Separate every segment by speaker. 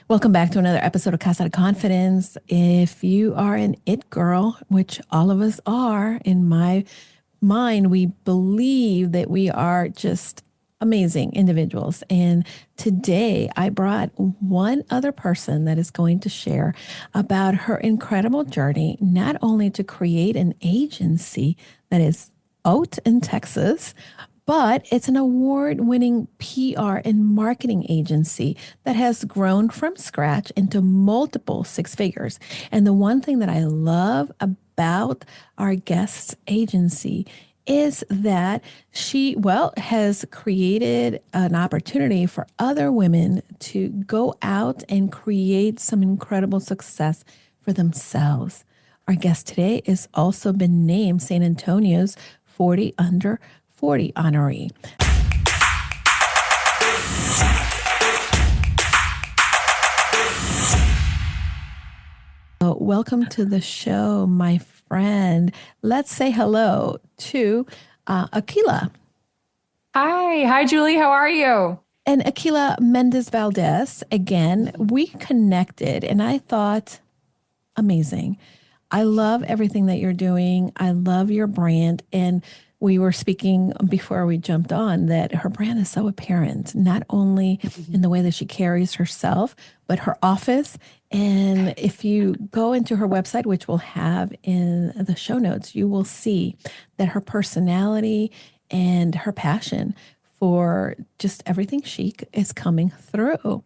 Speaker 1: Welcome back to another episode of Casa De Confidence. If you are an it girl, which all of us are, in my mind, we believe that we are just amazing individuals. And today I brought one other person that is going to share about her incredible journey, not only to create an agency that is out in Texas, but it's an award winning PR and marketing agency that has grown from scratch into multiple six figures. And the one thing that I love about our guest's agency is that she, has created an opportunity for other women to go out and create some incredible success for themselves. Our guest today has also been named San Antonio's 40 Under 40 honoree. Welcome to the show, my friend. Let's say hello to Aquila.
Speaker 2: Hi, Julie. How are you?
Speaker 1: And Aquila Mendez-Valdez, again, we connected and I thought, amazing. I love everything that you're doing. I love your brand. And we were speaking before we jumped on that her brand is so apparent, not only in the way that she carries herself, but her office. And if you go into her website, which we'll have in the show notes, you will see that her personality and her passion for just everything chic is coming through.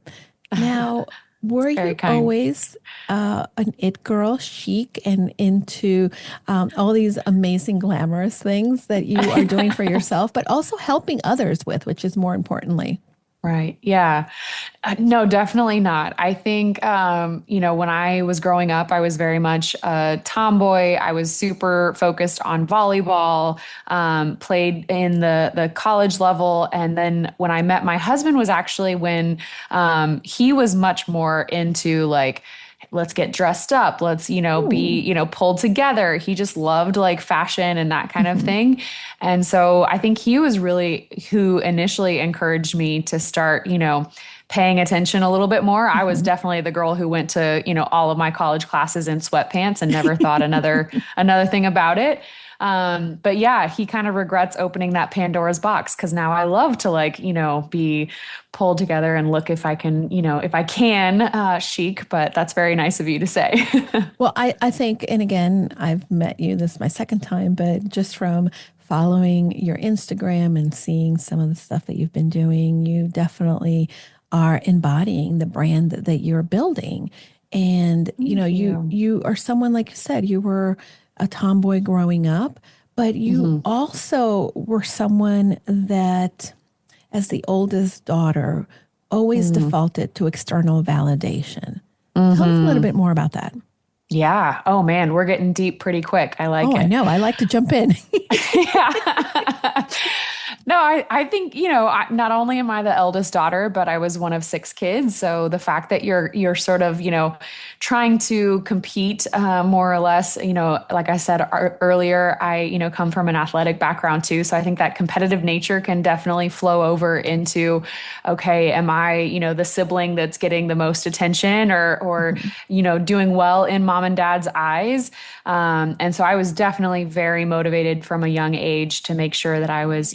Speaker 1: Now, were
Speaker 2: Very
Speaker 1: you
Speaker 2: kind.
Speaker 1: always an it girl, chic, and into all these amazing, glamorous things that you are doing for yourself, but also helping others with, which is more importantly?
Speaker 2: Right. Yeah. No, definitely not. I think, when I was growing up, I was very much a tomboy. I was super focused on volleyball, played in the college level. And then when I met my husband was actually when he was much more into like, let's get dressed up. Let's, be,
Speaker 1: Ooh.
Speaker 2: pulled together. He just loved like fashion and that kind of
Speaker 1: Mhm.
Speaker 2: thing. And so I think he was really who initially encouraged me to start, paying attention a little bit more. I was
Speaker 1: Mhm.
Speaker 2: definitely the girl who went to, all of my college classes in sweatpants and never thought another thing about it. But yeah, he kind of regrets opening that Pandora's box because now I love to like, be pulled together and look if I can, chic, but that's very nice of you to say.
Speaker 1: Well, I think, and again, I've met you, this is my second time, but just from following your Instagram and seeing some of the stuff that you've been doing, you definitely are embodying the brand that you're building. And,
Speaker 2: Thank
Speaker 1: you
Speaker 2: you.
Speaker 1: you are someone, like you said, you were a tomboy growing up, but you
Speaker 2: Hmm.
Speaker 1: also were someone that, as the oldest daughter, always defaulted to external validation. Tell us a little
Speaker 2: Hmm.
Speaker 1: bit more about that.
Speaker 2: Yeah. Oh man, we're getting deep pretty quick. I like
Speaker 1: Oh, I
Speaker 2: it.
Speaker 1: know. I like to jump in.
Speaker 2: Yeah. No, I think, not only am I the eldest daughter, but I was one of six kids. So the fact that you're sort of, trying to compete more or less, like I said earlier, I, come from an athletic background too. So I think that competitive nature can definitely flow over into, okay, am I, the sibling that's getting the most attention or,
Speaker 1: Mhm.
Speaker 2: doing well in mom and dad's eyes? And so I was definitely very motivated from a young age to make sure that I was,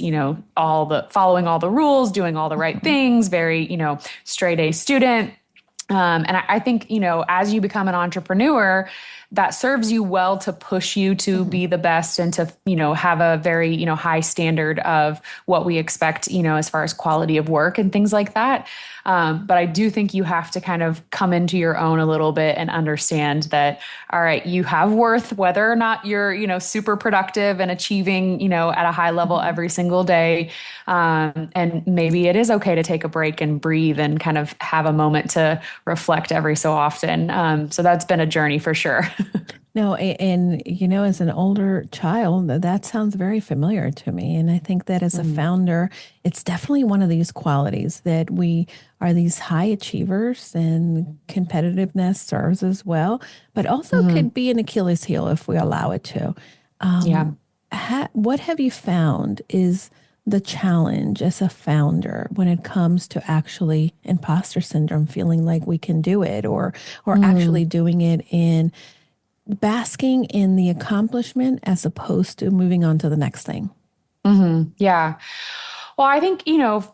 Speaker 2: all the following all the rules, doing all the right
Speaker 1: Mhm.
Speaker 2: things, very, straight A student. And I think, as you become an entrepreneur, that serves you well to push you to
Speaker 1: Mhm.
Speaker 2: be the best and to, have a very, high standard of what we expect, as far as quality of work and things like that. But I do think you have to kind of come into your own a little bit and understand that, all right, you have worth, whether or not you're, super productive and achieving, at a high level
Speaker 1: Mhm.
Speaker 2: every single day. And maybe it is okay to take a break and breathe and kind of have a moment to reflect every so often. So that's been a journey for sure.
Speaker 1: No, and as an older child, that sounds very familiar to me. And I think that as a
Speaker 2: Mm,
Speaker 1: founder, it's definitely one of these qualities that we are these high achievers, and competitiveness serves as well, but also
Speaker 2: mhm.
Speaker 1: could be an Achilles heel if we allow it to.
Speaker 2: Yeah.
Speaker 1: What have you found is the challenge as a founder when it comes to actually imposter syndrome, feeling like we can do it, or actually
Speaker 2: Mm,
Speaker 1: doing it in basking in the accomplishment as opposed to moving on to the next thing?
Speaker 2: yeah. Well, I think,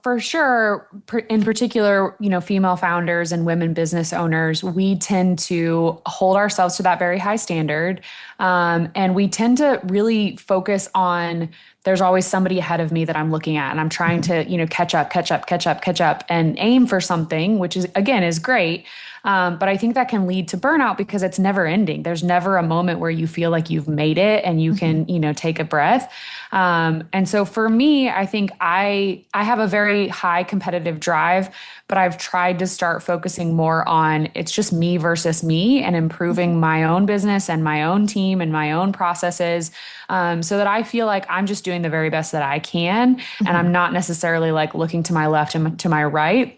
Speaker 2: for sure, in particular, female founders and women business owners, we tend to hold ourselves to that very high standard. And we tend to really focus on there's always somebody ahead of me that I'm looking at, and I'm trying
Speaker 1: Mhm.
Speaker 2: to, catch up, catch up, catch up, catch up, and aim for something, which is, again, is great. But I think that can lead to burnout because it's never ending. There's never a moment where you feel like you've made it and you
Speaker 1: Mhm.
Speaker 2: can, take a breath. And so for me, I think I have a very high competitive drive, but I've tried to start focusing more on it's just me versus me and
Speaker 1: Mhm.
Speaker 2: improving my own business and my own team and my own processes, so that I feel like I'm just doing the very best that I can, and
Speaker 1: Mhm.
Speaker 2: I'm not necessarily like looking to my left and to my right,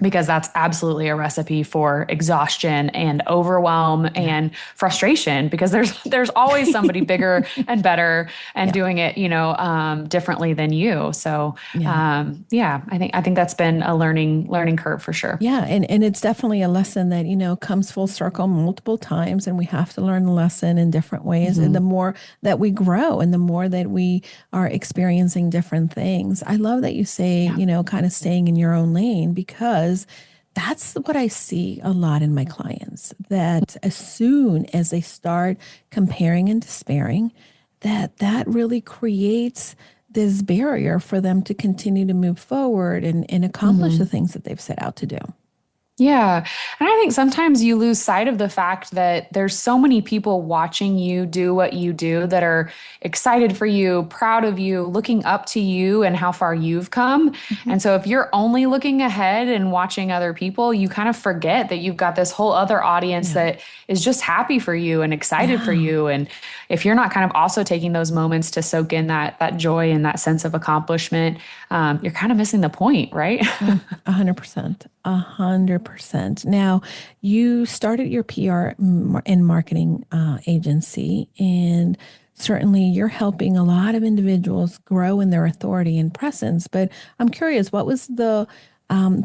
Speaker 2: because that's absolutely a recipe for exhaustion and overwhelm
Speaker 1: Yeah.
Speaker 2: and frustration, because there's always somebody bigger and better and
Speaker 1: Yeah.
Speaker 2: doing it, differently than you. So
Speaker 1: Yeah.
Speaker 2: yeah, I think that's been a learning curve for sure.
Speaker 1: Yeah, and it's definitely a lesson that, comes full circle multiple times, and we have to learn the lesson in different ways. And the
Speaker 2: Hmm.
Speaker 1: more that we grow and the more that we are experiencing different things. I love that you say,
Speaker 2: Yeah.
Speaker 1: kind of staying in your own lane, because that's what I see a lot in my clients, that as soon as they start comparing and despairing, that really creates this barrier for them to continue to move forward and accomplish the
Speaker 2: Hmm.
Speaker 1: things that they've set out to do.
Speaker 2: Yeah. And I think sometimes you lose sight of the fact that there's so many people watching you do what you do that are excited for you, proud of you, looking up to you and how far you've come.
Speaker 1: Mhm.
Speaker 2: And so if you're only looking ahead and watching other people, you kind of forget that you've got this whole other audience
Speaker 1: Yeah.
Speaker 2: that is just happy for you and excited for
Speaker 1: Yeah.
Speaker 2: you. And if you're not kind of also taking those moments to soak in that joy and that sense of accomplishment, you're kind of missing the point, right?
Speaker 1: 100%. 100%. Now, you started your PR and marketing agency, and certainly you're helping a lot of individuals grow in their authority and presence. But I'm curious, what was the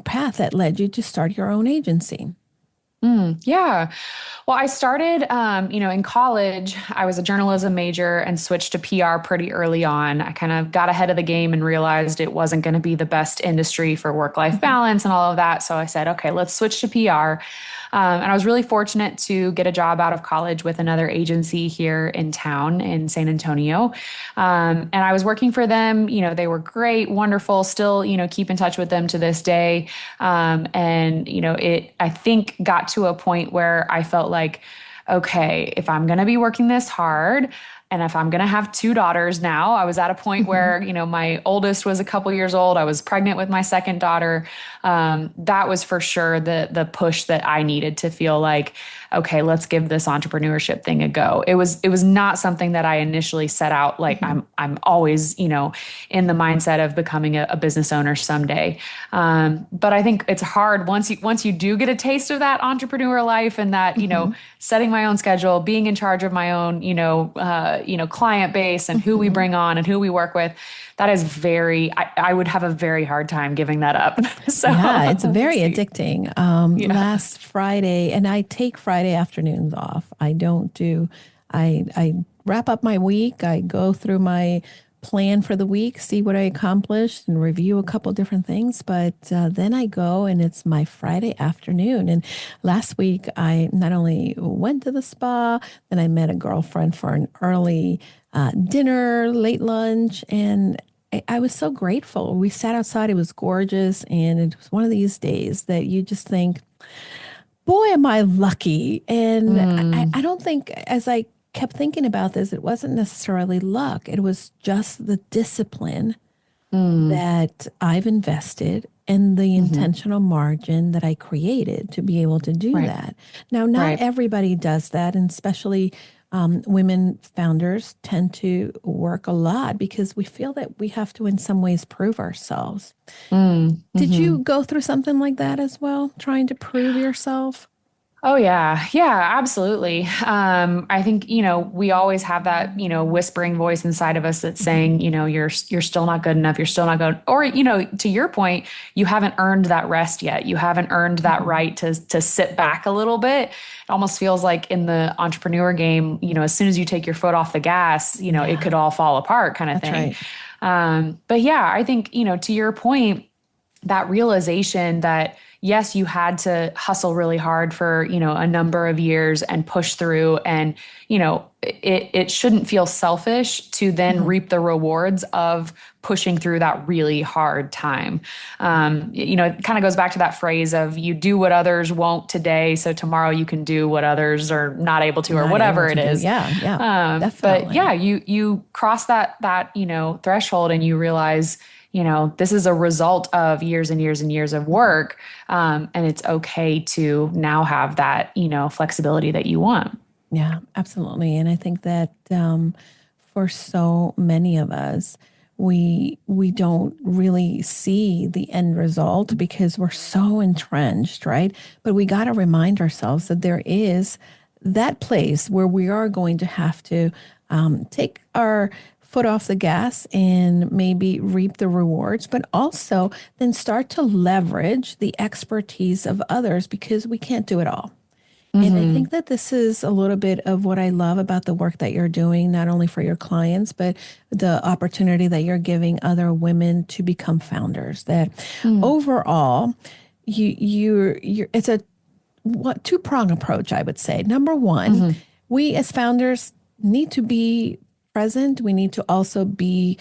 Speaker 1: path that led you to start your own agency?
Speaker 2: Yeah. Well, I started, in college, I was a journalism major and switched to PR pretty early on. I kind of got ahead of the game and realized it wasn't going to be the best industry for work-life
Speaker 1: Mhm.
Speaker 2: balance and all of that. So I said, okay, let's switch to PR. And I was really fortunate to get a job out of college with another agency here in town in San Antonio. And I was working for them. They were great, wonderful, still, keep in touch with them to this day. And, I think got to a point where I felt like, okay, if I'm going to be working this hard, and if I'm going to have two daughters now, I was at a point
Speaker 1: Mhm.
Speaker 2: where, my oldest was a couple years old. I was pregnant with my second daughter. That was for sure the push that I needed to feel like, okay, let's give this entrepreneurship thing a go. It was not something that I initially set out like
Speaker 1: Mhm.
Speaker 2: I'm always, in the mindset of becoming a business owner someday. But I think it's hard once you do get a taste of that entrepreneur life and that,
Speaker 1: Mhm.
Speaker 2: setting my own schedule, being in charge of my own, client base and who we
Speaker 1: Mhm.
Speaker 2: bring on and who we work with. That is I would have a very hard time giving that up. So
Speaker 1: Yeah, it's
Speaker 2: we'll
Speaker 1: very
Speaker 2: see.
Speaker 1: addicting.
Speaker 2: Yeah.
Speaker 1: Last Friday, and I take Friday afternoons off. I don't do, I wrap up my week. I go through my plan for the week, see what I accomplished, and review a couple different things. But then I go, and it's my Friday afternoon. And last week, I not only went to the spa, then I met a girlfriend for an early dinner, late lunch, and I was so grateful. We sat outside, it was gorgeous. And it was one of these days that you just think, boy, am I lucky. And I
Speaker 2: Mm,
Speaker 1: don't think, as I kept thinking about this, it wasn't necessarily luck, it was just the discipline
Speaker 2: mm,
Speaker 1: that I've invested and the
Speaker 2: hmm.
Speaker 1: intentional margin that I created to be able to do
Speaker 2: Right.
Speaker 1: that. Now, not
Speaker 2: Right.
Speaker 1: everybody does that, and especially women founders tend to work a lot because we feel that we have to, in some ways, prove ourselves.
Speaker 2: Mm,
Speaker 1: Did you
Speaker 2: hmm.
Speaker 1: go through something like that as well, trying to prove yourself?
Speaker 2: Oh yeah. Yeah, absolutely. I think, we always have that, whispering voice inside of us that's saying, you're still not good enough. You're still not good. Or, to your point, you haven't earned that rest yet. You haven't earned that
Speaker 1: Mhm.
Speaker 2: right to sit back a little bit. It almost feels like in the entrepreneur game, as soon as you take your foot off the gas, it
Speaker 1: Yeah,
Speaker 2: could all fall apart kind of
Speaker 1: that's
Speaker 2: thing.
Speaker 1: right.
Speaker 2: But yeah, I think, to your point, that realization that yes, you had to hustle really hard for, a number of years and push through, and, it shouldn't feel selfish to then
Speaker 1: Mhm.
Speaker 2: reap the rewards of pushing through that really hard time. It kind of goes back to that phrase of you do what others won't today, so tomorrow you can do what others are not able to, or
Speaker 1: Not able
Speaker 2: whatever it
Speaker 1: to do.
Speaker 2: is.
Speaker 1: Yeah, yeah,
Speaker 2: But
Speaker 1: definitely.
Speaker 2: yeah, you cross that threshold, and you realize, this is a result of years and years and years of work. And it's okay to now have that, flexibility that you want.
Speaker 1: Yeah, absolutely. And I think that for so many of us, we don't really see the end result because we're so entrenched, right? But we got to remind ourselves that there is that place where we are going to have to take our foot off the gas and maybe reap the rewards, but also then start to leverage the expertise of others because we can't do it all. And I think
Speaker 2: Hmm.
Speaker 1: that this is a little bit of what I love about the work that you're doing, not only for your clients, but the opportunity that you're giving other women to become founders. That
Speaker 2: Mm.
Speaker 1: overall, it's a two-prong approach, I would say. Number one,
Speaker 2: Hmm.
Speaker 1: we as founders need to be present. We need to also be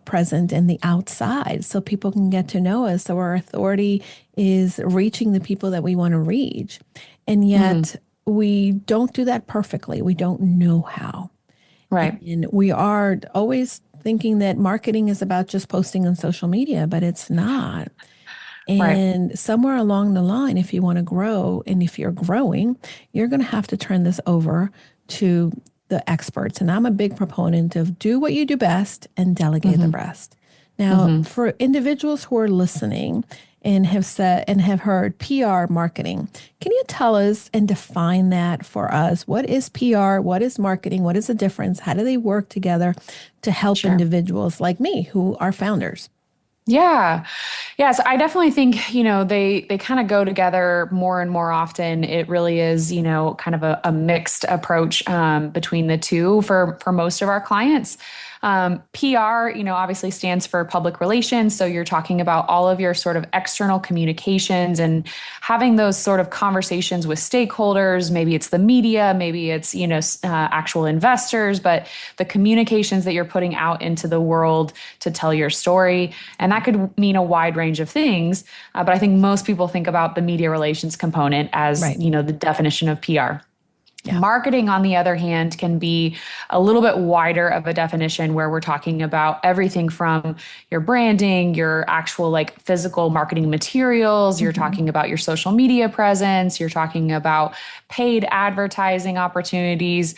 Speaker 1: present in the outside so people can get to know us. So our authority is reaching the people that we want to reach. And
Speaker 2: Hmm.
Speaker 1: yet we don't do that perfectly. We don't know how.
Speaker 2: Right.
Speaker 1: And we are always thinking that marketing is about just posting on social media, but it's not.
Speaker 2: Right.
Speaker 1: And somewhere along the line, if you want to grow and if you're growing, you're going to have to turn this over to the experts. And I'm a big proponent of do what you do best and delegate the
Speaker 2: Hmm.
Speaker 1: rest. Now,
Speaker 2: Hmm.
Speaker 1: for individuals who are listening and have said and have heard PR marketing, can you tell us and define that for us? What is PR? What is marketing? What is the difference? How do they work together to help
Speaker 2: Sure.
Speaker 1: individuals like me who are founders?
Speaker 2: Yeah. Yeah. So I definitely think, they kind of go together more and more often. It really is, kind of a mixed approach between the two for most of our clients. PR, obviously stands for public relations. So you're talking about all of your sort of external communications and having those sort of conversations with stakeholders. Maybe it's the media, maybe it's, actual investors, but the communications that you're putting out into the world to tell your story. And that could mean a wide range of things. But I think most people think about the media relations component as,
Speaker 1: Right.
Speaker 2: the definition of PR.
Speaker 1: Yeah.
Speaker 2: Marketing, on the other hand, can be a little bit wider of a definition where we're talking about everything from your branding, your actual like physical marketing materials, you're
Speaker 1: Mhm.
Speaker 2: talking about your social media presence, you're talking about paid advertising opportunities.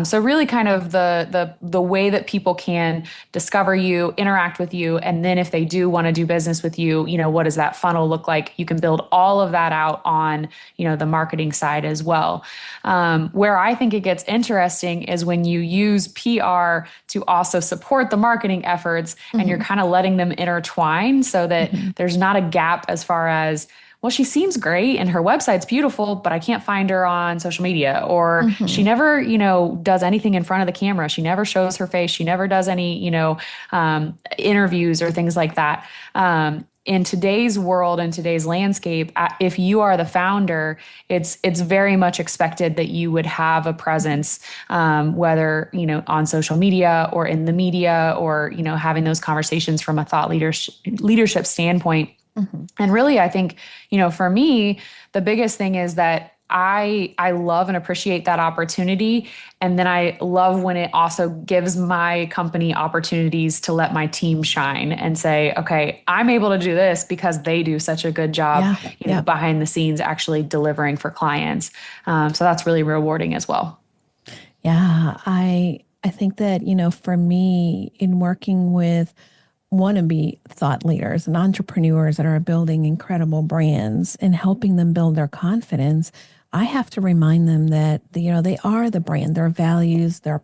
Speaker 2: So really kind of the way that people can discover you, interact with you, and then if they do want to do business with you, what does that funnel look like? You can build all of that out on, the marketing side as well. Where I think it gets interesting is when you use PR to also support the marketing efforts and you're
Speaker 1: Mhm.
Speaker 2: kind of letting them intertwine so that
Speaker 1: Mhm.
Speaker 2: there's not a gap as far as, well, she seems great and her website's beautiful, but I can't find her on social media. Or she
Speaker 1: Mhm.
Speaker 2: never, does anything in front of the camera. She never shows her face. She never does any, interviews or things like that. In today's world and today's landscape, if you are the founder, it's very much expected that you would have a presence, whether on social media or in the media, or having those conversations from a thought leadership standpoint.
Speaker 1: Mhm.
Speaker 2: And really, I think, for me, the biggest thing is that I love and appreciate that opportunity. And then I love when it also gives my company opportunities to let my team shine and say, okay, I'm able to do this because they do such a good job,
Speaker 1: Yeah. Yeah.
Speaker 2: behind the scenes actually delivering for clients. So that's really rewarding as well.
Speaker 1: Yeah. I think that, for me in working with wannabe thought leaders and entrepreneurs that are building incredible brands and helping them build their confidence, I have to remind them that they are the brand. Their values, their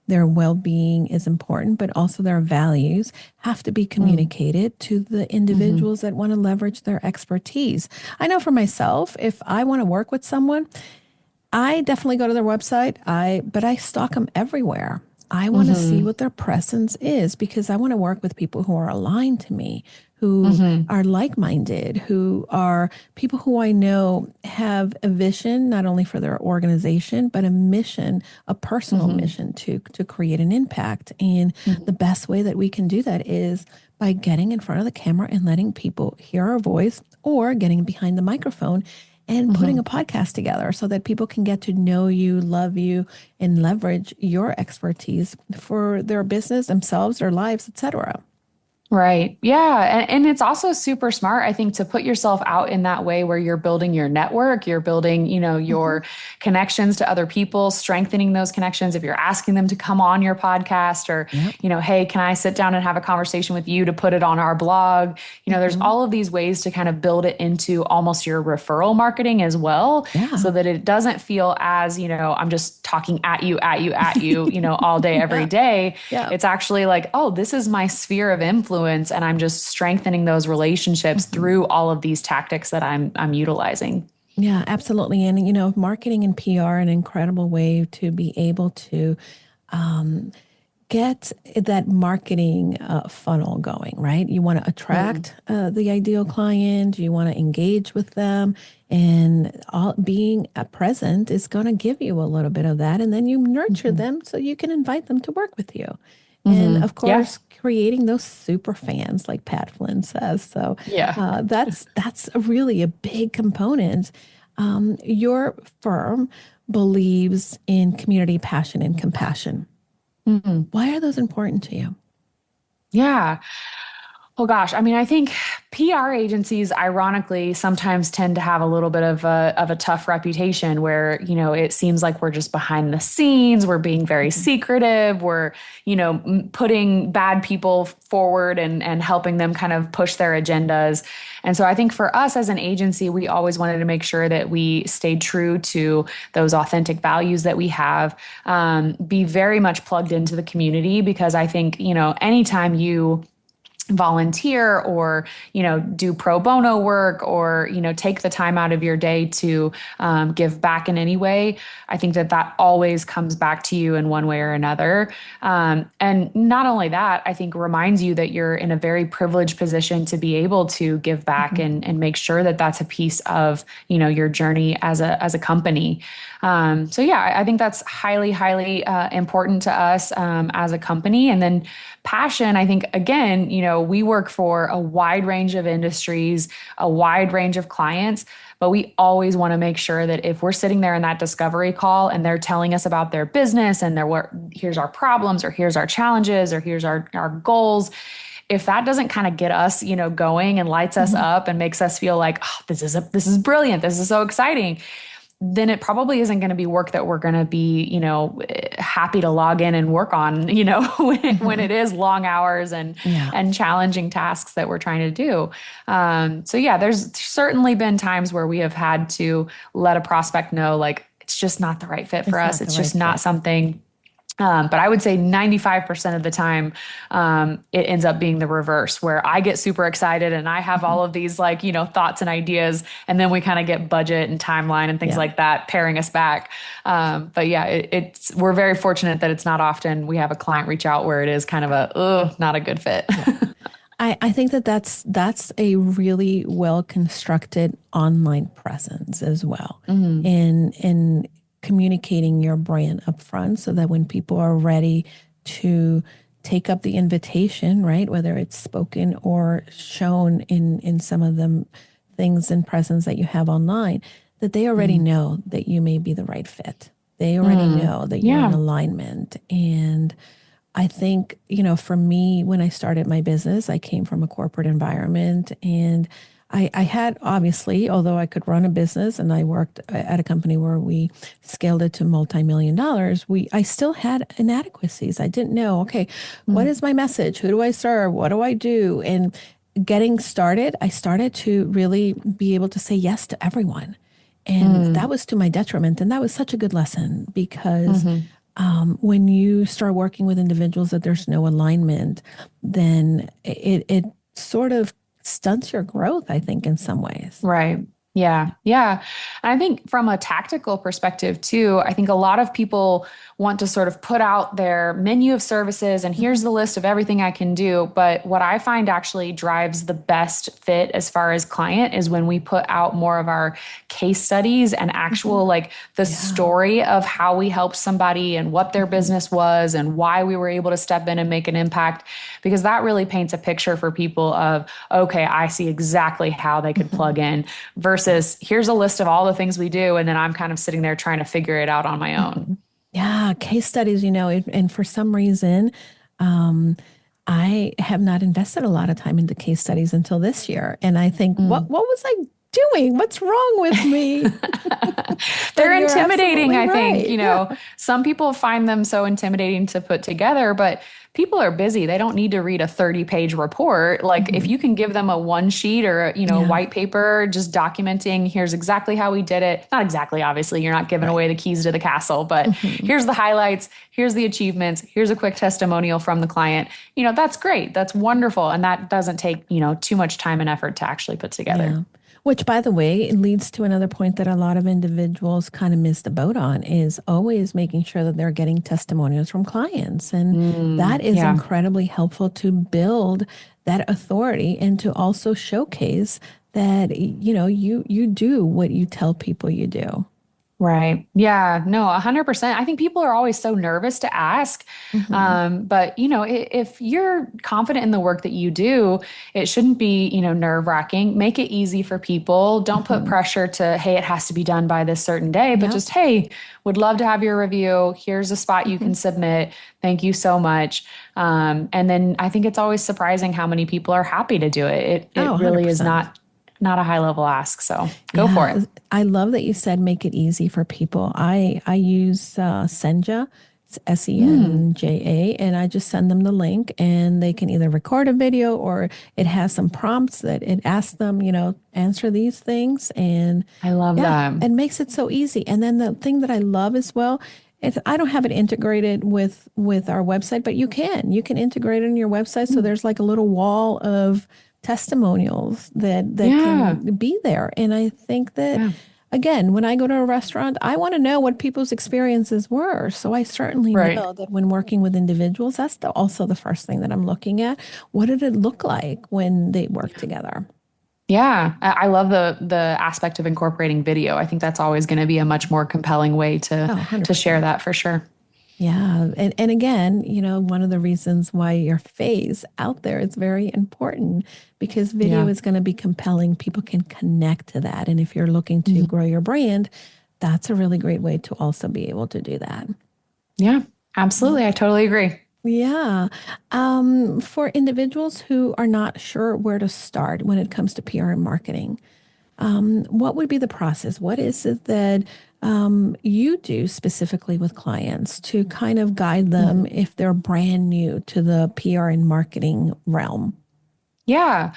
Speaker 1: well-being is important, but also their values have to be communicated to the individuals that want to leverage their expertise. I know for myself, if I want to work with someone, I definitely go to their website. But I stalk them everywhere. I want to see what their presence is because I want to work with people who are aligned to me, who are like-minded, who are people who I know have a vision, not only for their organization, but a mission, a personal mission to create an impact. And the best way that we can do that is by getting in front of the camera and letting people hear our voice or getting behind the microphone and putting a podcast together so that people can get to know you, love you, and leverage your expertise for their business, themselves, their lives, etc.
Speaker 2: Right. Yeah. And it's also super smart, I think, to put yourself out in that way where you're building your network, you're building, your connections to other people, strengthening those connections. If you're asking them to come on your podcast or,
Speaker 1: Yep.
Speaker 2: hey, can I sit down and have a conversation with you to put it on our blog? There's all of these ways to kind of build it into almost your referral marketing as well,
Speaker 1: Yeah.
Speaker 2: so that it doesn't feel as, I'm just talking at you, all day, every day.
Speaker 1: Yeah.
Speaker 2: It's actually like, oh, this is my sphere of influence. And I'm just strengthening those relationships through all of these tactics that I'm utilizing.
Speaker 1: Yeah, absolutely. And, marketing and PR, an incredible way to be able to get that marketing funnel going, right? You want to attract the ideal client, you want to engage with them, and being present is going to give you a little bit of that. And then you nurture them so you can invite them to work with you. And of
Speaker 2: Yeah.
Speaker 1: course, creating those super fans, like Pat Flynn says. So
Speaker 2: Yeah.
Speaker 1: that's really a big component. Your firm believes in community passion and compassion. Why are those important to you?
Speaker 2: Yeah. Oh gosh, I mean, I think PR agencies, ironically, sometimes tend to have a little bit of a tough reputation where, it seems like we're just behind the scenes, we're being very secretive, we're, putting bad people forward and helping them kind of push their agendas. And so I think for us as an agency, we always wanted to make sure that we stayed true to those authentic values that we have, be very much plugged into the community, because I think, anytime you volunteer or do pro bono work or take the time out of your day to give back in any way, I think that always comes back to you in one way or another, and not only that, I think reminds you that you're in a very privileged position to be able to give back and make sure that that's a piece of your journey as a company. So yeah, I think that's highly important to us as a company. And then passion, I think, again, we work for a wide range of industries, a wide range of clients, but we always want to make sure that if we're sitting there in that discovery call and they're telling us about their business and here's our problems, or here's our challenges, or here's our goals, if that doesn't kind of get us, going and lights us up and makes us feel like, oh, this is brilliant, this is so exciting, then it probably isn't going to be work that we're going to be, happy to log in and work on, when it is long hours and challenging tasks that we're trying to do. So yeah, there's certainly been times where we have had to let a prospect know, like, it's just not the right fit for us. It's just not something. But I would say 95% of the time, it ends up being the reverse, where I get super excited and I have all of these thoughts and ideas, and then we kind of get budget and timeline and things like that pairing us back. But yeah, we're very fortunate that it's not often we have a client reach out where it is kind of not a good fit.
Speaker 1: I think that's a really well constructed online presence as well, in communicating your brand up front so that when people are ready to take up the invitation, right, whether it's spoken or shown in some of the things and presence that you have online, that they already know that you may be the right fit. They already know that you're in alignment. And I think, for me, when I started my business, I came from a corporate environment, and I had obviously, although I could run a business and I worked at a company where we scaled it to multi-million dollars, I still had inadequacies. I didn't know, okay, what is my message? Who do I serve? What do I do? And getting started, I started to really be able to say yes to everyone. And that
Speaker 2: Mm,
Speaker 1: was to my detriment. And that was such a good lesson because
Speaker 2: hmm.
Speaker 1: when you start working with individuals that there's no alignment, then it sort of stunts your growth, I think, in some ways.
Speaker 2: Right. Yeah. Yeah. And I think from a tactical perspective too, I think a lot of people want to sort of put out their menu of services and here's the list of everything I can do. But what I find actually drives the best fit as far as client is when we put out more of our case studies and actual like the
Speaker 1: Yeah.
Speaker 2: story of how we helped somebody and what their business was and why we were able to step in and make an impact, because that really paints a picture for people of, okay, I see exactly how they could plug in versus here's a list of all the things we do. And then I'm kind of sitting there trying to figure it out on my own.
Speaker 1: Yeah, case studies, and for some reason, um, I have not invested a lot of time into case studies until this year. And I think,
Speaker 2: Mm.
Speaker 1: what was I doing? What's wrong with me? But
Speaker 2: They're
Speaker 1: you're
Speaker 2: intimidating,
Speaker 1: absolutely
Speaker 2: I think.
Speaker 1: right. Yeah.
Speaker 2: Some people find them so intimidating to put together, but people are busy. They don't need to read a 30-page report. Like if
Speaker 1: Mhm.
Speaker 2: you can give them a one sheet or, a
Speaker 1: Yeah.
Speaker 2: white paper just documenting here's exactly how we did it. Not exactly, obviously, you're not giving
Speaker 1: Right.
Speaker 2: away the keys to the castle, but
Speaker 1: Mhm.
Speaker 2: here's the highlights, here's the achievements, here's a quick testimonial from the client. That's great. That's wonderful. And that doesn't take, too much time and effort to actually put together.
Speaker 1: Yeah. Which, by the way, it leads to another point that a lot of individuals kind of miss the boat on is always making sure that they're getting testimonials from clients. And that is
Speaker 2: Yeah.
Speaker 1: incredibly helpful to build that authority and to also showcase that, you do what you tell people you do.
Speaker 2: Right. Yeah. No, 100%. I think people are always so nervous to ask.
Speaker 1: Hmm.
Speaker 2: But, if you're confident in the work that you do, it shouldn't be, nerve-wracking. Make it easy for people. Don't put
Speaker 1: Hmm.
Speaker 2: pressure to, hey, it has to be done by this certain day, but
Speaker 1: Yep.
Speaker 2: just, hey, would love to have your review. Here's a spot you
Speaker 1: Hmm.
Speaker 2: can submit. Thank you so much. And then I think it's always surprising how many people are happy to do it. It
Speaker 1: Oh,
Speaker 2: really is
Speaker 1: 100%.
Speaker 2: not a high level ask. So go for
Speaker 1: Yeah,
Speaker 2: it.
Speaker 1: I love that you said make it easy for people. I use Senja, it's
Speaker 2: Mm,
Speaker 1: Senja, and I just send them the link, and they can either record a video or it has some prompts that it asks them, answer these things, and
Speaker 2: I love
Speaker 1: yeah,
Speaker 2: that.
Speaker 1: it makes it so easy. And then the thing that I love as well, I don't have it integrated with our website, but you can integrate it in your website. So
Speaker 2: Mm.
Speaker 1: there's like a little wall of testimonials that can
Speaker 2: Yeah.
Speaker 1: be there. And I think that
Speaker 2: Yeah.
Speaker 1: again, when I go to a restaurant, I want to know what people's experiences were. So I certainly
Speaker 2: Right.
Speaker 1: know that when working with individuals, that's also the first thing that I'm looking at. What did it look like when they worked together?
Speaker 2: Yeah. I love the aspect of incorporating video. I think that's always going to be a much more compelling way
Speaker 1: Oh,
Speaker 2: to share
Speaker 1: 100%.
Speaker 2: that for sure.
Speaker 1: Yeah. And again, one of the reasons why your face out there is very important because video
Speaker 2: Yeah.
Speaker 1: is going to be compelling. People can connect to that. And if you're looking to
Speaker 2: Mhm.
Speaker 1: grow your brand, that's a really great way to also be able to do that.
Speaker 2: Yeah. Absolutely. I totally agree.
Speaker 1: Yeah. For individuals who are not sure where to start when it comes to PR and marketing, what would be the process? What is it that you do specifically with clients to kind of guide them
Speaker 2: Mhm.
Speaker 1: if they're brand new to the PR and marketing realm?
Speaker 2: Yeah.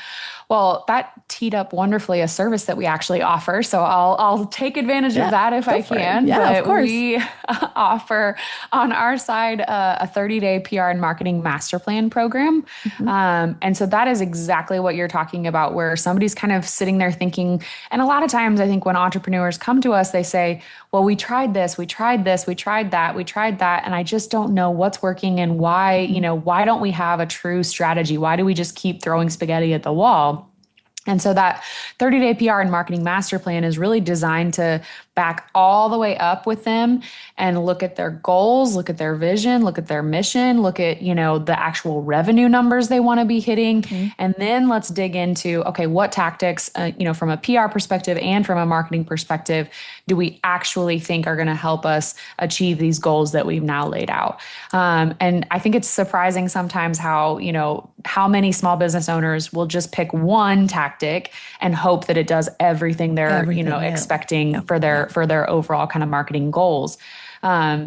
Speaker 2: Well, that teed up wonderfully a service that we actually offer. So I'll take advantage of
Speaker 1: Yeah,
Speaker 2: that if
Speaker 1: go
Speaker 2: I
Speaker 1: for it.
Speaker 2: can.
Speaker 1: Yeah, of
Speaker 2: But
Speaker 1: course.
Speaker 2: we offer on our side a 30-day PR and marketing master plan program.
Speaker 1: Hmm.
Speaker 2: And so that is exactly what you're talking about, where somebody's kind of sitting there thinking, and a lot of times I think when entrepreneurs come to us, they say, well, we tried this, we tried this, we tried that, we tried that, and I just don't know what's working and why, why don't we have a true strategy? Why do we just keep throwing spaghetti at the wall? And so that 30-day PR and marketing master plan is really designed to back all the way up with them and look at their goals, look at their vision, look at their mission, look at, the actual revenue numbers they want to be hitting.
Speaker 1: Mhm.
Speaker 2: And then let's dig into, okay, what tactics, from a PR perspective and from a marketing perspective, do we actually think are going to help us achieve these goals that we've now laid out? And I think it's surprising sometimes how many small business owners will just pick one tactic and hope that it does everything they're,
Speaker 1: Everything. Yeah.
Speaker 2: expecting
Speaker 1: Yeah.
Speaker 2: for their overall kind of marketing goals.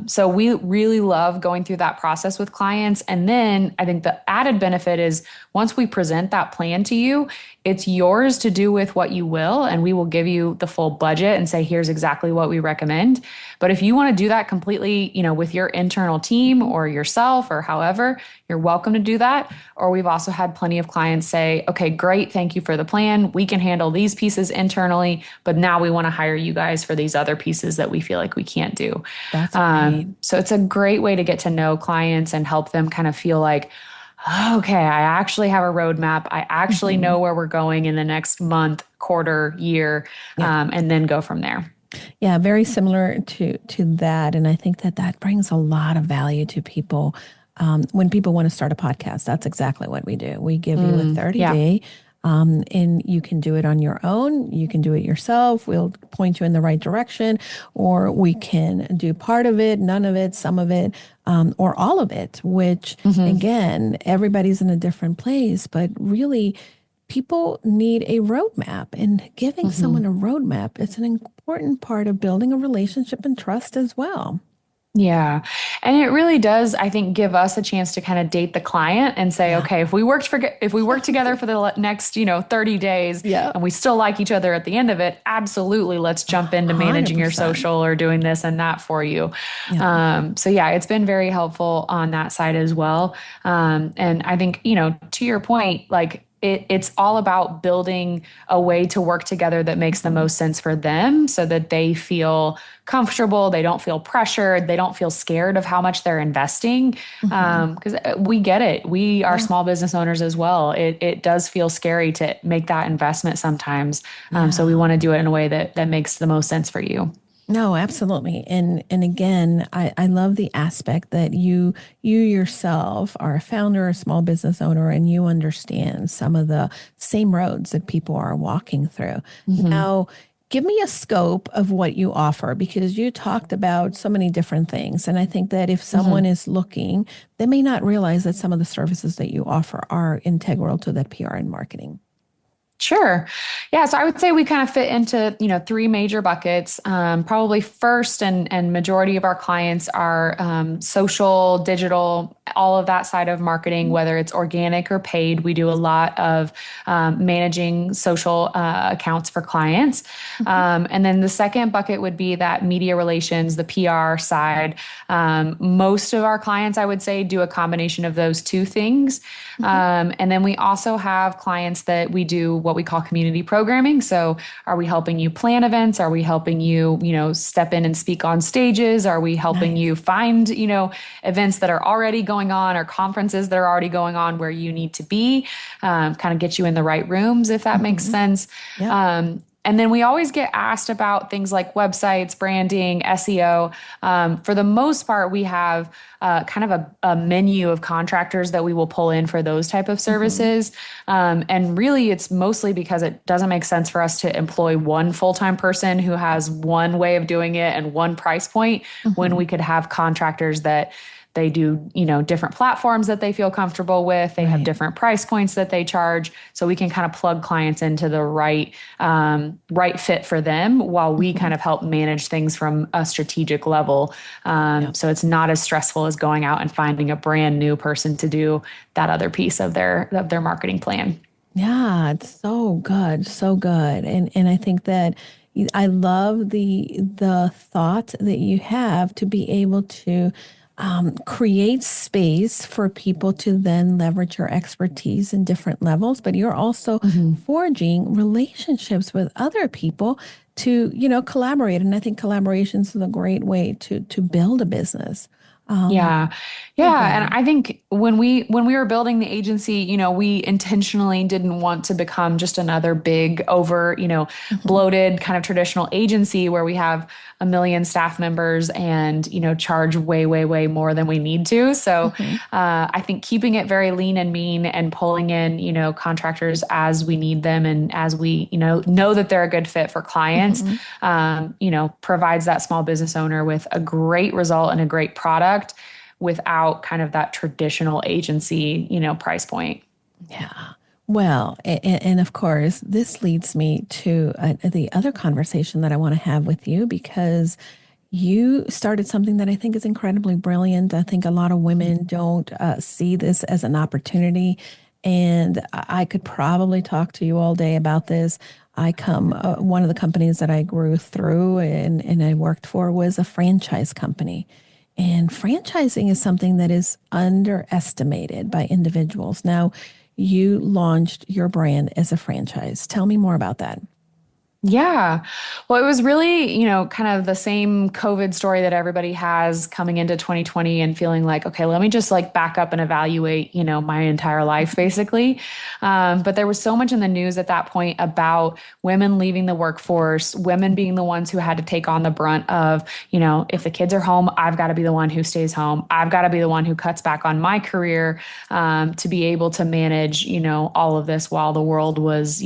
Speaker 2: So we really love going through that process with clients. And then I think the added benefit is once we present that plan to you, it's yours to do with what you will, and we will give you the full budget and say, here's exactly what we recommend. But if you want to do that completely, with your internal team or yourself or however, you're welcome to do that. Or we've also had plenty of clients say, okay, great. Thank you for the plan. We can handle these pieces internally, but now we want to hire you guys for these other pieces that we feel like we can't do.
Speaker 1: That's great.
Speaker 2: So it's a great way to get to know clients and help them kind of feel like, okay, I actually have a roadmap. I actually know where we're going in the next month, quarter, year, and then go from there.
Speaker 1: Yeah, very similar to that, and I think that brings a lot of value to people. When people want to start a podcast, that's exactly what we do. We give you a 30
Speaker 2: Yeah.
Speaker 1: day, and you can do it on your own. You can do it yourself. We'll point you in the right direction, or we can do part of it, none of it, some of it, or all of it, which again, everybody's in a different place, but really people need a roadmap, and giving someone a roadmap is an important part of building a relationship and trust as well.
Speaker 2: Yeah. And it really does, I think, give us a chance to kind of date the client and say,
Speaker 1: Yeah.
Speaker 2: okay, if we work together for the next, 30 days
Speaker 1: Yeah.
Speaker 2: and we still like each other at the end of it, absolutely, let's jump into managing your
Speaker 1: 100%.
Speaker 2: social or doing this and that for you.
Speaker 1: Yeah.
Speaker 2: So yeah, it's been very helpful on that side as well. And I think, to your point, like it's all about building a way to work together that makes the most sense for them so that they feel comfortable, they don't feel pressured, they don't feel scared of how much they're investing. Because we get it. We are small business owners as well. It does feel scary to make that investment sometimes. So we want to do it in a way that makes the most sense for you.
Speaker 1: No, absolutely. And again, I love the aspect that you yourself are a founder, a small business owner, and you understand some of the same roads that people are walking through. Now, give me a scope of what you offer, because you talked about so many different things. And I think that if someone is looking, they may not realize that some of the services that you offer are integral to that PR and marketing.
Speaker 2: Sure. Yeah. So I would say we kind of fit into, three major buckets. Probably first and majority of our clients are social, digital, all of that side of marketing, whether it's organic or paid. We do a lot of managing social accounts for clients. And then the second bucket would be that media relations, the PR side. Most of our clients, I would say, do a combination of those two things. And then we also have clients that we do what we call community programming. So are we helping you plan events? Are we helping you, step in and speak on stages? Are we helping you find, events that are already going on or conferences that are already going on where you need to be, kind of get you in the right rooms, if that makes sense.
Speaker 1: Yeah.
Speaker 2: And then we always get asked about things like websites, branding, SEO. For the most part, we have kind of a menu of contractors that we will pull in for those type of services. And really, it's mostly because it doesn't make sense for us to employ one full-time person who has one way of doing it and one price point when we could have contractors that they do, different platforms that they feel comfortable with. They have different price points that they charge. So we can kind of plug clients into the right fit for them while we kind of help manage things from a strategic level. So it's not as stressful as going out and finding a brand new person to do that other piece of their marketing plan.
Speaker 1: Yeah, it's so good, so good. And I think that I love the thought that you have to be able to create space for people to then leverage your expertise in different levels, but you're also forging relationships with other people to, collaborate. And I think collaboration is a great way to build a business.
Speaker 2: Yeah. Yeah. And I think when we were building the agency, we intentionally didn't want to become just another big over,
Speaker 1: Hmm.
Speaker 2: bloated kind of traditional agency where we have a million staff members and, charge way, way, way more than we need to. So
Speaker 1: Hmm.
Speaker 2: I think keeping it very lean and mean and pulling in, contractors as we need them and as we, know that they're a good fit for clients,
Speaker 1: Hmm.
Speaker 2: provides that small business owner with a great result and a great product without kind of that traditional agency, price point.
Speaker 1: Yeah. Well, and of course, this leads me to the other conversation that I want to have with you because you started something that I think is incredibly brilliant. I think a lot of women don't see this as an opportunity. And I could probably talk to you all day about this. One of the companies that I grew through and I worked for was a franchise company. And franchising is something that is underestimated by individuals. Now, you launched your brand as a franchise. Tell me more about that.
Speaker 2: Yeah. Well, it was really, kind of the same COVID story that everybody has coming into 2020 and feeling like, okay, let me just like back up and evaluate, my entire life basically. But there was so much in the news at that point about women leaving the workforce, women being the ones who had to take on the brunt of, if the kids are home, I've got to be the one who stays home. I've got to be the one who cuts back on my career to be able to manage, all of this while the world was,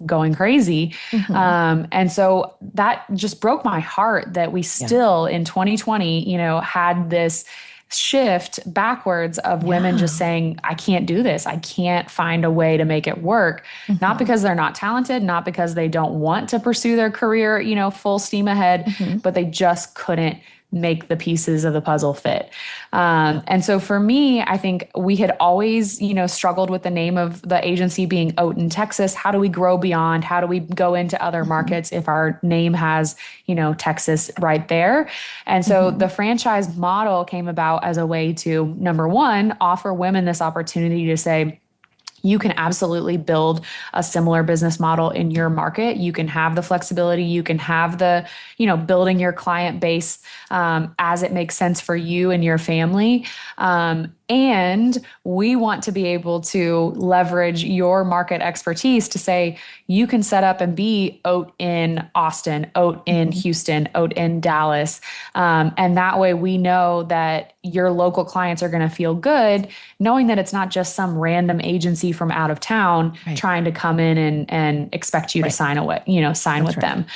Speaker 2: going crazy.
Speaker 1: Hmm.
Speaker 2: And so that just broke my heart that we
Speaker 1: Yeah.
Speaker 2: still in 2020, had this shift backwards of women
Speaker 1: Yeah.
Speaker 2: just saying, I can't do this. I can't find a way to make it work. Not
Speaker 1: Hmm.
Speaker 2: because they're not talented, not because they don't want to pursue their career, full steam ahead,
Speaker 1: Hmm.
Speaker 2: but they just couldn't make the pieces of the puzzle fit.
Speaker 1: Yeah.
Speaker 2: And so for me, I think we had always, struggled with the name of the agency being Haute in Texas. How do we grow beyond? How do we go into other
Speaker 1: Hmm.
Speaker 2: markets if our name has, Texas right there? And so
Speaker 1: Hmm.
Speaker 2: the franchise model came about as a way to, number one, offer women this opportunity to say, you can absolutely build a similar business model in your market. You can have the flexibility. You can have the, building your client base as it makes sense for you and your family. And we want to be able to leverage your market expertise to say, you can set up and be Haute in Austin, Haute in
Speaker 1: Hmm.
Speaker 2: Houston, Haute in Dallas. And that way we know that your local clients are going to feel good, knowing that it's not just some random agency from out of town
Speaker 1: Right.
Speaker 2: trying to come in and expect you to
Speaker 1: Right.
Speaker 2: sign
Speaker 1: That's
Speaker 2: with
Speaker 1: right.
Speaker 2: them.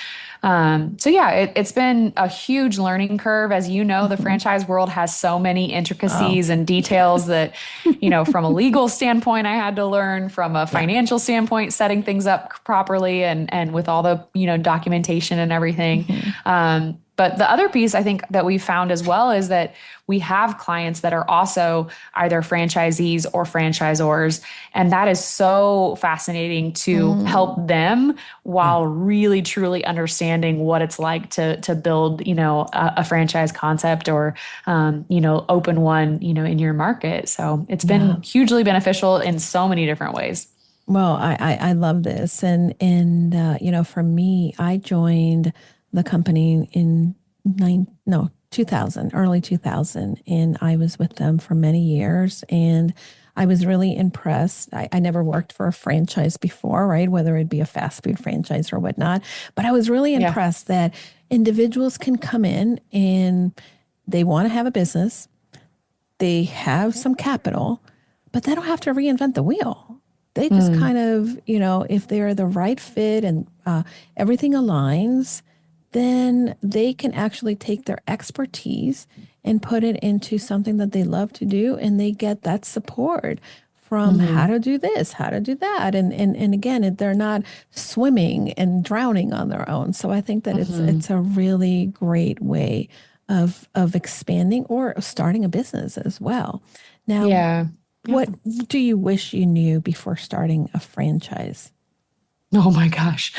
Speaker 2: So yeah, it's been a huge learning curve. As you know, the
Speaker 1: Hmm.
Speaker 2: franchise world has so many
Speaker 1: Oh,
Speaker 2: intricacies and details
Speaker 1: yes.
Speaker 2: that, from a legal standpoint, I had to learn, from a
Speaker 1: Yeah.
Speaker 2: financial standpoint, setting things up properly and with all the, documentation and everything.
Speaker 1: Hmm.
Speaker 2: But the other piece I think that we found as well is that we have clients that are also either franchisees or franchisors. And that is so fascinating to
Speaker 1: Mm.
Speaker 2: help them
Speaker 1: Yeah.
Speaker 2: while really truly understanding what it's like to build, a franchise concept or, open one, in your market. So it's
Speaker 1: Yeah.
Speaker 2: been hugely beneficial in so many different ways.
Speaker 1: Well, I love this, and for me, I joined the company in 2000, early 2000, and I was with them for many years, and I was really impressed. I never worked for a franchise before, right? Whether it be a fast food franchise or whatnot, but I was really
Speaker 2: Yeah.
Speaker 1: impressed that individuals can come in and they want to have a business, they have some capital, but they don't have to reinvent the wheel. They just
Speaker 2: Mm,
Speaker 1: kind of, if they're the right fit and everything aligns, then they can actually take their expertise and put it into something that they love to do. And they get that support from how
Speaker 2: mhm.
Speaker 1: to do this, how to do that. And again, they're not swimming and drowning on their own. So I think that
Speaker 2: Mhm.
Speaker 1: it's a really great way of expanding or starting a business as well. Now,
Speaker 2: Yeah. Yep.
Speaker 1: what do you wish you knew before starting a franchise?
Speaker 2: Oh my gosh.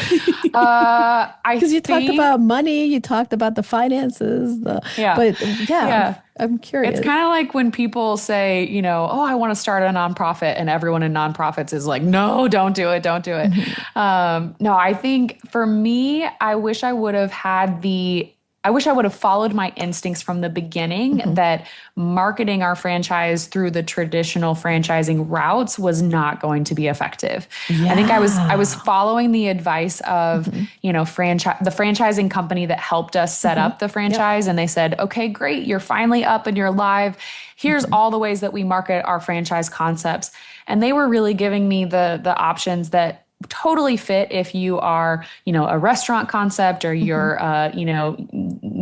Speaker 2: I
Speaker 1: Because you talked
Speaker 2: think,
Speaker 1: about money, you talked about the finances,
Speaker 2: yeah.
Speaker 1: but yeah,
Speaker 2: Yeah.
Speaker 1: I'm
Speaker 2: It's
Speaker 1: curious.
Speaker 2: kind of like when people say, oh, I want to start a nonprofit, and everyone in nonprofits is like, no, don't do it, don't do it.
Speaker 1: Mhm.
Speaker 2: No, I think for me, I wish I would have had the I wish I would have followed my instincts from the beginning that marketing our franchise through the traditional franchising routes was not going to be effective. I think I was
Speaker 1: Yeah.
Speaker 2: following the advice of, the franchising company that helped us set up the
Speaker 1: Yep.
Speaker 2: franchise, and they said, "Okay, great, you're finally up and you're live. Here's all the ways that we market our franchise concepts." And they were really giving me the options that totally fit if you are, a restaurant concept, or your,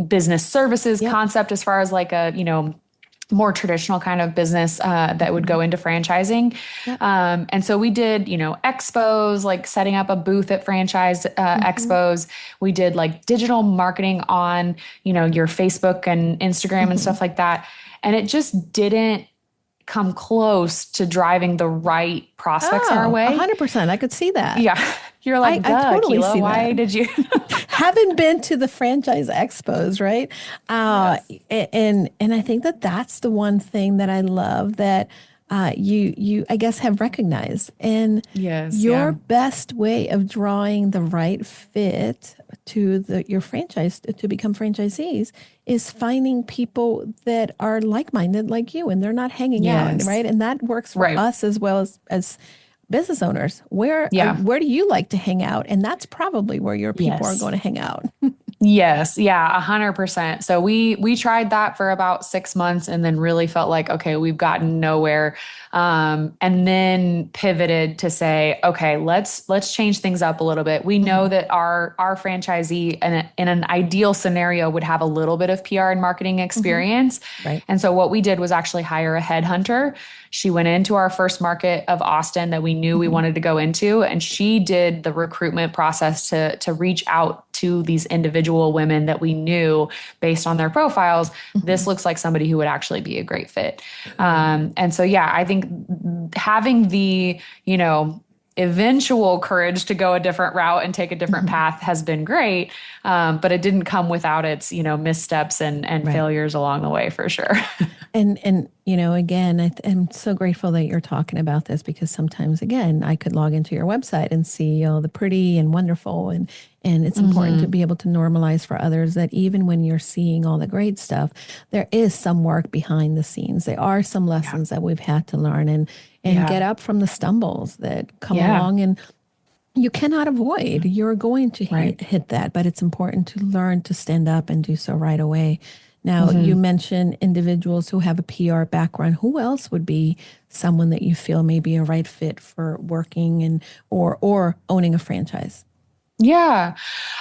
Speaker 2: business services
Speaker 1: Yep.
Speaker 2: concept, as far as like a, more traditional kind of business that would go into franchising.
Speaker 1: Yep.
Speaker 2: And so we did, expos, like setting up a booth at franchise expos. We did like digital marketing on, your Facebook and Instagram and stuff like that. And it just didn't come close to driving the right prospects our
Speaker 1: Oh,
Speaker 2: way.
Speaker 1: 100%. I could see that.
Speaker 2: Yeah. You're
Speaker 1: I,
Speaker 2: like,
Speaker 1: I
Speaker 2: duh,
Speaker 1: totally
Speaker 2: Aquila,
Speaker 1: see
Speaker 2: why
Speaker 1: that.
Speaker 2: did you?
Speaker 1: Haven't been to the franchise expos, right?
Speaker 2: Yes.
Speaker 1: And I think that that's the one thing that I love that you I guess have recognized. And
Speaker 2: Yes.
Speaker 1: your
Speaker 2: Yeah.
Speaker 1: best way of drawing the right fit to your franchise to become franchisees is finding people that are like-minded like you, and they're not hanging out,
Speaker 2: Yes.
Speaker 1: right? And that works for
Speaker 2: Right.
Speaker 1: us as well as business owners.
Speaker 2: Yeah.
Speaker 1: Where do you like to hang out? And that's probably where your people are
Speaker 2: Yes.
Speaker 1: going to hang out.
Speaker 2: Yes, yeah, 100%. So we tried that for about 6 months, and then really felt like, okay, we've gotten nowhere, and then pivoted to say, okay, let's change things up a little bit. We know that our franchisee in an ideal scenario would have a little bit of PR and marketing
Speaker 1: Hmm.
Speaker 2: experience,
Speaker 1: Right.
Speaker 2: and so what we did was actually hire a headhunter. She went into our first market of Austin that we knew we
Speaker 1: Hmm.
Speaker 2: wanted to go into, and she did the recruitment process to reach out to these individual women that we knew based on their profiles.
Speaker 1: Hmm.
Speaker 2: This looks like somebody who would actually be a great fit.
Speaker 1: Cool.
Speaker 2: And so, yeah, I think having the, eventual courage to go a different route and take a different
Speaker 1: Hmm.
Speaker 2: path has been great. But it didn't come without its, missteps and
Speaker 1: Right.
Speaker 2: failures along the way, for sure.
Speaker 1: And again, I'm so grateful that you're talking about this, because sometimes, again, I could log into your website and see all the pretty and wonderful, and it's important to be able to normalize for others that even when you're seeing all the great stuff, there is some work behind the scenes. There are some
Speaker 2: Yeah.
Speaker 1: lessons that we've had to learn, and
Speaker 2: Yeah.
Speaker 1: get up from the stumbles that come
Speaker 2: Yeah.
Speaker 1: along, and you cannot avoid. You're going to
Speaker 2: Right.
Speaker 1: hit that, but it's important to learn to stand up and do so right away. Now, you mentioned individuals who have a PR background. Who else would be someone that you feel may be a right fit for working and or owning a franchise?
Speaker 2: Yeah,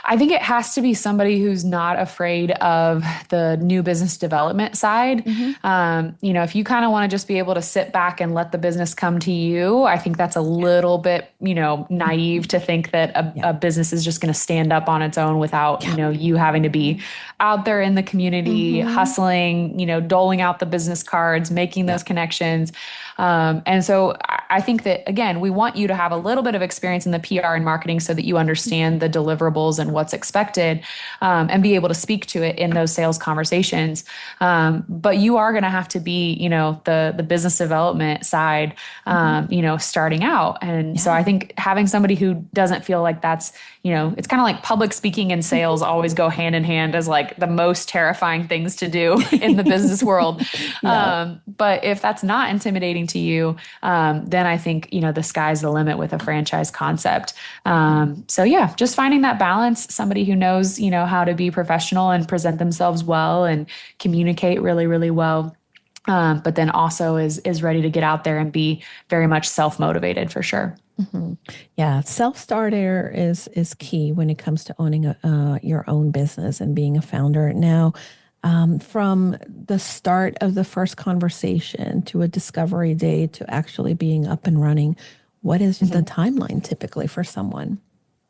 Speaker 2: I think it has to be somebody who's not afraid of the new business development side.
Speaker 1: Hmm.
Speaker 2: If you kind of want to just be able to sit back and let the business come to you, I think that's a little bit, naive to think that
Speaker 1: Yeah.
Speaker 2: a business is just going to stand up on its own without,
Speaker 1: Yeah.
Speaker 2: you having to be out there in the community,
Speaker 1: Hmm.
Speaker 2: hustling, doling out the business cards, making
Speaker 1: Yeah.
Speaker 2: those connections. And so I think that, again, we want you to have a little bit of experience in the PR and marketing so that you understand the deliverables and what's expected, and be able to speak to it in those sales conversations. But you are going to have to be, the business development side, starting out. And so
Speaker 1: Yeah.
Speaker 2: I think having somebody who doesn't feel like that's, it's kind of like public speaking and sales always go hand in hand as like the most terrifying things to do in the business world.
Speaker 1: Yeah.
Speaker 2: But if that's not intimidating to you, then I think, the sky's the limit with a franchise concept. So yeah, just finding that balance, somebody who knows, how to be professional and present themselves well and communicate really, really well. But then also is ready to get out there and be very much self-motivated, for sure.
Speaker 1: Hmm. Yeah, self-starter is key when it comes to owning your own business and being a founder. Now, from the start of the first conversation to a discovery day to actually being up and running, what is the timeline typically for someone?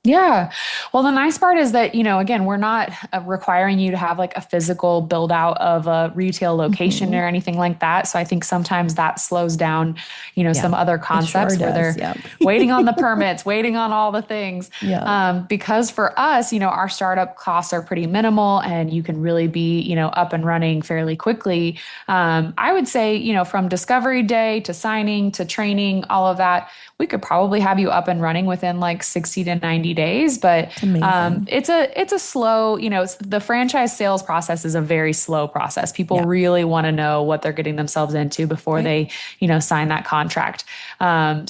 Speaker 2: Yeah. Well, the nice part is that, again, we're not requiring you to have like a physical build out of a retail location
Speaker 1: Hmm.
Speaker 2: or anything like that. So I think sometimes that slows down,
Speaker 1: Yeah,
Speaker 2: some other
Speaker 1: it sure
Speaker 2: concepts where
Speaker 1: does.
Speaker 2: they're
Speaker 1: Yeah.
Speaker 2: waiting on the permits, waiting on all the things.
Speaker 1: Yeah.
Speaker 2: Because for us, our startup costs are pretty minimal and you can really be, up and running fairly quickly. I would say, from discovery day to signing to training, all of that, we could probably have you up and running within like 60 to 90 days, but
Speaker 1: It's amazing.
Speaker 2: it's a slow, the franchise sales process is a very slow process. People
Speaker 1: Yeah.
Speaker 2: really want to know what they're getting themselves into before
Speaker 1: Right.
Speaker 2: they, sign that contract.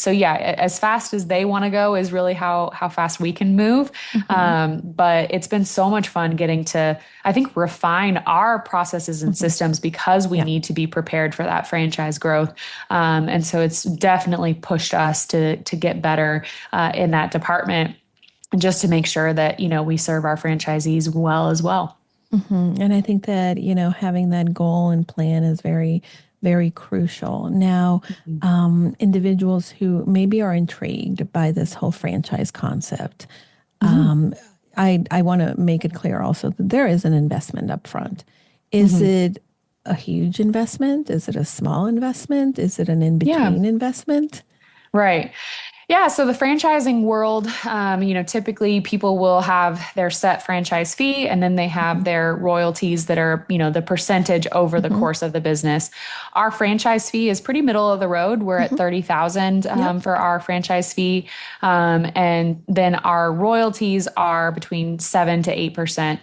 Speaker 2: So yeah, as fast as they want to go is really how fast we can move.
Speaker 1: Hmm.
Speaker 2: But it's been so much fun getting to, I think, refine our processes and
Speaker 1: Hmm.
Speaker 2: systems because we
Speaker 1: Yeah.
Speaker 2: need to be prepared for that franchise growth. And so it's definitely pushed us to get better in that department, just to make sure that, we serve our franchisees well as well.
Speaker 1: And I think that, having that goal and plan is very, very crucial. Now,
Speaker 2: Mhm.
Speaker 1: individuals who maybe are intrigued by this whole franchise concept,
Speaker 2: Mhm.
Speaker 1: I want to make it clear also that there is an investment up front. Is
Speaker 2: Mhm.
Speaker 1: it a huge investment? Is it a small investment? Is it an in
Speaker 2: Yeah.
Speaker 1: between investment?
Speaker 2: Right. Yeah, so the franchising world, typically people will have their set franchise fee and then they have their royalties that are, the percentage over the
Speaker 1: Hmm.
Speaker 2: course of the business. Our franchise fee is pretty middle of the road. We're at
Speaker 1: Hmm.
Speaker 2: 30,000
Speaker 1: Yep.
Speaker 2: for our franchise fee. And then our royalties are between 7 to 8%,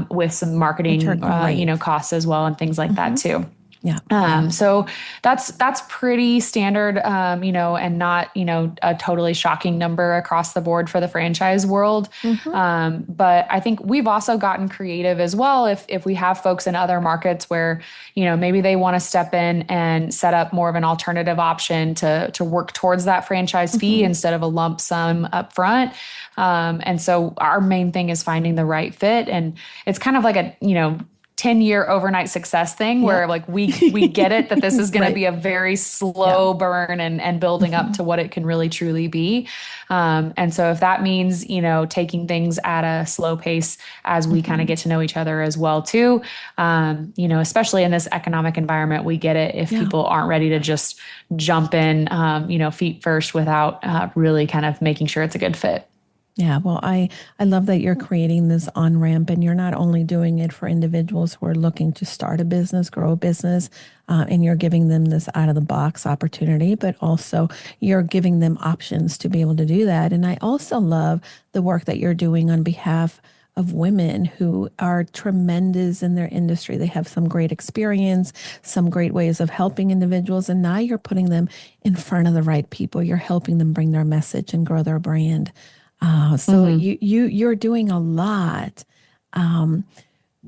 Speaker 2: with some
Speaker 1: Which are
Speaker 2: marketing,
Speaker 1: great.
Speaker 2: costs as well and things like that
Speaker 1: Hmm.
Speaker 2: too.
Speaker 1: Yeah. Yeah.
Speaker 2: So that's pretty standard, and not, a totally shocking number across the board for the franchise world.
Speaker 1: Hmm.
Speaker 2: But I think we've also gotten creative as well. If we have folks in other markets where, maybe they want to step in and set up more of an alternative option to work towards that franchise fee
Speaker 1: Hmm.
Speaker 2: instead of a lump sum up front. And so our main thing is finding the right fit. And it's kind of like a, 10-year overnight success thing where
Speaker 1: Yep.
Speaker 2: like we get it that this is going to
Speaker 1: Right.
Speaker 2: be a very
Speaker 1: Yeah.
Speaker 2: slow burn and building up to what it can really truly be. And so if that means, taking things at a slow pace as we kind of
Speaker 1: Hmm.
Speaker 2: get to know each other as well too, especially in this economic environment, we get it if
Speaker 1: Yeah.
Speaker 2: people aren't ready to just jump in, feet first without really kind of making sure it's a good fit.
Speaker 1: Yeah, well, I love that you're creating this on ramp, and you're not only doing it for individuals who are looking to start a business, grow a business, and you're giving them this out of the box opportunity, but also you're giving them options to be able to do that. And I also love the work that you're doing on behalf of women who are tremendous in their industry. They have some great experience, some great ways of helping individuals, and now you're putting them in front of the right people. You're helping them bring their message and grow their brand. So
Speaker 2: Mm-hmm.
Speaker 1: you're doing a lot.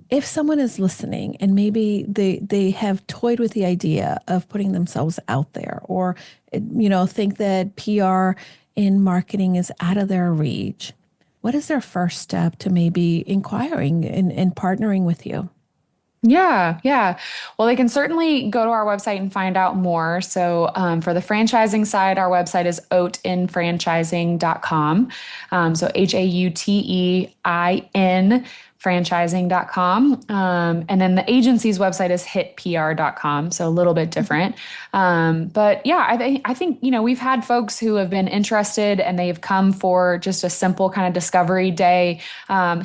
Speaker 1: If someone is listening and maybe they have toyed with the idea of putting themselves out there, or think that PR in marketing is out of their reach, what is their first step to maybe inquiring and partnering with you?
Speaker 2: Yeah, yeah. Well, they can certainly go to our website and find out more. So, for the franchising side, our website is hauteinfranchising.com. So, HAUTEIN franchising.com. And then the agency's website is hitpr.com. So, a little bit different. But yeah, I think, we've had folks who have been interested and they've come for just a simple kind of discovery day,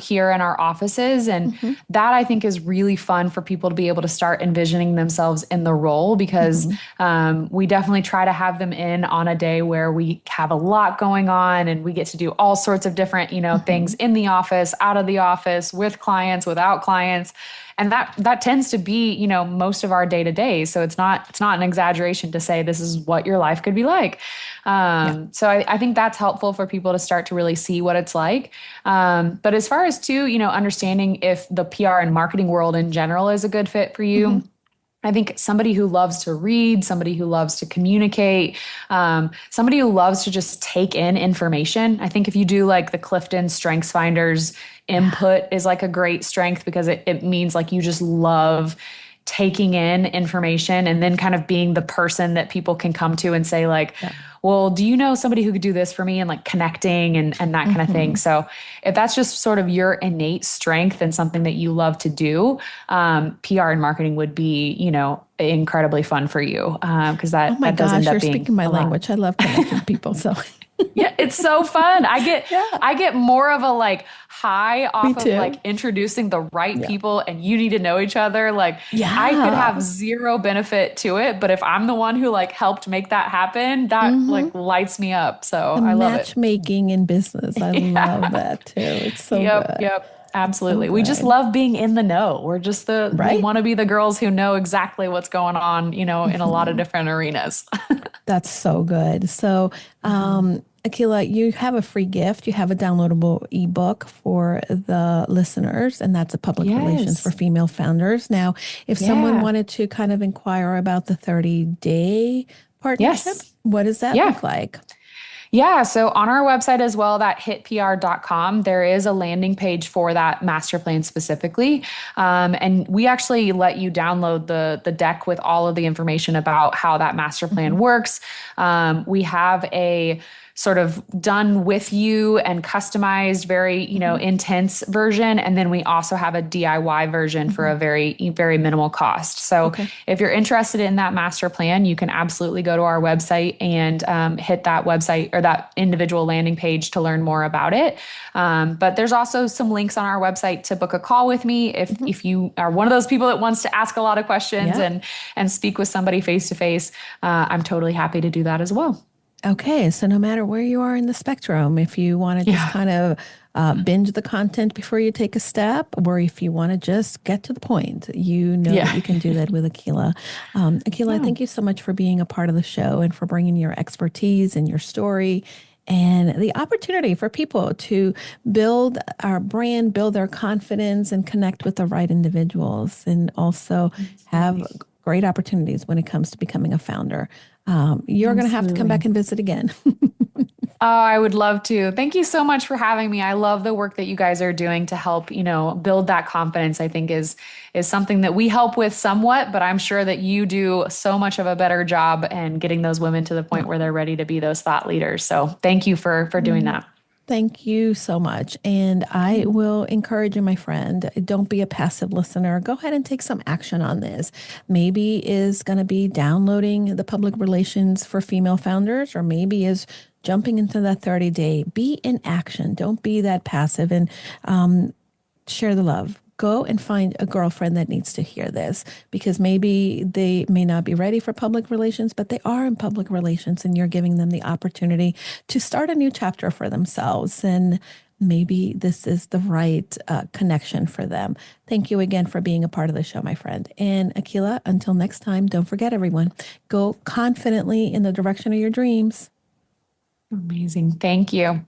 Speaker 2: here in our offices. And
Speaker 1: Hmm.
Speaker 2: that I think is really fun for people to be able to start envisioning themselves in the role because
Speaker 1: Hmm.
Speaker 2: we definitely try to have them in on a day where we have a lot going on and we get to do all sorts of different, things
Speaker 1: Hmm.
Speaker 2: in the office, out of the office, with clients, without clients. And that tends to be, most of our day to day. So it's not an exaggeration to say this is what your life could be like.
Speaker 1: Yeah.
Speaker 2: So I think that's helpful for people to start to really see what it's like. But as far as too, understanding if the PR and marketing world in general is a good fit for
Speaker 1: Hmm.
Speaker 2: you. I think somebody who loves to read, somebody who loves to communicate, somebody who loves to just take in information. I think if you do like the Clifton Strengths Finders,
Speaker 1: Yeah.
Speaker 2: input is like a great strength because it means like you just love taking in information and then kind of being the person that people can come to and say like,
Speaker 1: Yeah.
Speaker 2: well, do you know somebody who could do this for me, and like connecting and that kind of thing.
Speaker 1: Hmm.
Speaker 2: So if that's just sort of your innate strength and something that you love to do, PR and marketing would be, incredibly fun for you, because
Speaker 1: Oh
Speaker 2: that
Speaker 1: my
Speaker 2: that does end
Speaker 1: gosh,
Speaker 2: up
Speaker 1: you're
Speaker 2: being
Speaker 1: speaking my
Speaker 2: a lot.
Speaker 1: language. I love connecting people. So
Speaker 2: Yeah, it's so fun.
Speaker 1: Yeah,
Speaker 2: I get more of a like high
Speaker 1: me
Speaker 2: off of like
Speaker 1: too.
Speaker 2: introducing the right
Speaker 1: Yeah.
Speaker 2: people and you need to know each other. Like I could
Speaker 1: Yeah.
Speaker 2: have zero benefit to it, but if I'm the one who like helped make that happen, that
Speaker 1: Hmm.
Speaker 2: like lights me up. So
Speaker 1: The
Speaker 2: I love it.
Speaker 1: matchmaking in business. I love
Speaker 2: Yeah.
Speaker 1: that too. It's so
Speaker 2: Yep,
Speaker 1: good.
Speaker 2: yep.
Speaker 1: It's so
Speaker 2: Absolutely. We just
Speaker 1: good.
Speaker 2: love being in the know. We
Speaker 1: Right?
Speaker 2: want to be the girls who know exactly what's going on, in a lot of
Speaker 1: Mhm.
Speaker 2: different arenas.
Speaker 1: That's so good. So,
Speaker 2: Mhm.
Speaker 1: Akila, you have a free gift. You have a downloadable ebook for the listeners, and that's a public relations for
Speaker 2: Yes.
Speaker 1: female founders. Now, if someone
Speaker 2: Yeah.
Speaker 1: wanted to kind of inquire about the 30-day partnership,
Speaker 2: Yes.
Speaker 1: what does that
Speaker 2: Yeah.
Speaker 1: look like?
Speaker 2: Yeah, so on our website as well, that hitpr.com, there is a landing page for that master plan specifically. And we actually let you download the deck with all of the information about how that master plan
Speaker 1: Mhm.
Speaker 2: works. We have a sort of done with you and customized, very,
Speaker 1: Mhm.
Speaker 2: intense version. And then we also have a DIY version for
Speaker 1: Mhm.
Speaker 2: a very minimal cost. So
Speaker 1: Okay.
Speaker 2: if you're interested in that master plan, you can absolutely go to our website and hit that website or that individual landing page to learn more about it. But there's also some links on our website to book a call with me
Speaker 1: Mhm.
Speaker 2: if you are one of those people that wants to ask a lot of questions
Speaker 1: Yeah.
Speaker 2: and speak with somebody face to face. I'm totally happy to do that as well.
Speaker 1: Okay, so no matter where you are in the spectrum, if you want to just
Speaker 2: Yeah.
Speaker 1: kind of binge the content before you take a step, or if you want to just get to the point, you know that
Speaker 2: Yeah.
Speaker 1: you can do that with Aquila. Aquila,
Speaker 2: Yeah.
Speaker 1: thank you so much for being a part of the show and for bringing your expertise and your story and the opportunity for people to build our brand, build their confidence, and connect with the right individuals, and also have
Speaker 2: Absolutely.
Speaker 1: great opportunities when it comes to becoming a founder. You're going to have to come back
Speaker 2: Absolutely.
Speaker 1: and visit again.
Speaker 2: Oh, I would love to. Thank you so much for having me. I love the work that you guys are doing to help, build that confidence. I think is something that we help with somewhat, but I'm sure that you do so much of a better job in getting those women to the point where they're ready to be those thought leaders. So, thank you for doing
Speaker 1: Mm,
Speaker 2: that.
Speaker 1: Thank you so much. And I will encourage you, my friend, don't be a passive listener. Go ahead and take some action on this. Maybe is going to be downloading the public relations for female founders, or maybe is jumping into that 30-day. Be in action. Don't be that passive and share the love. Go and find a girlfriend that needs to hear this because maybe they may not be ready for public relations, but they are in public relations and you're giving them the opportunity to start a new chapter for themselves. And maybe this is the right connection for them. Thank you again for being a part of the show, my friend. And Aquila, until next time, don't forget, everyone, go confidently in the direction of your dreams.
Speaker 2: Amazing. Thank you.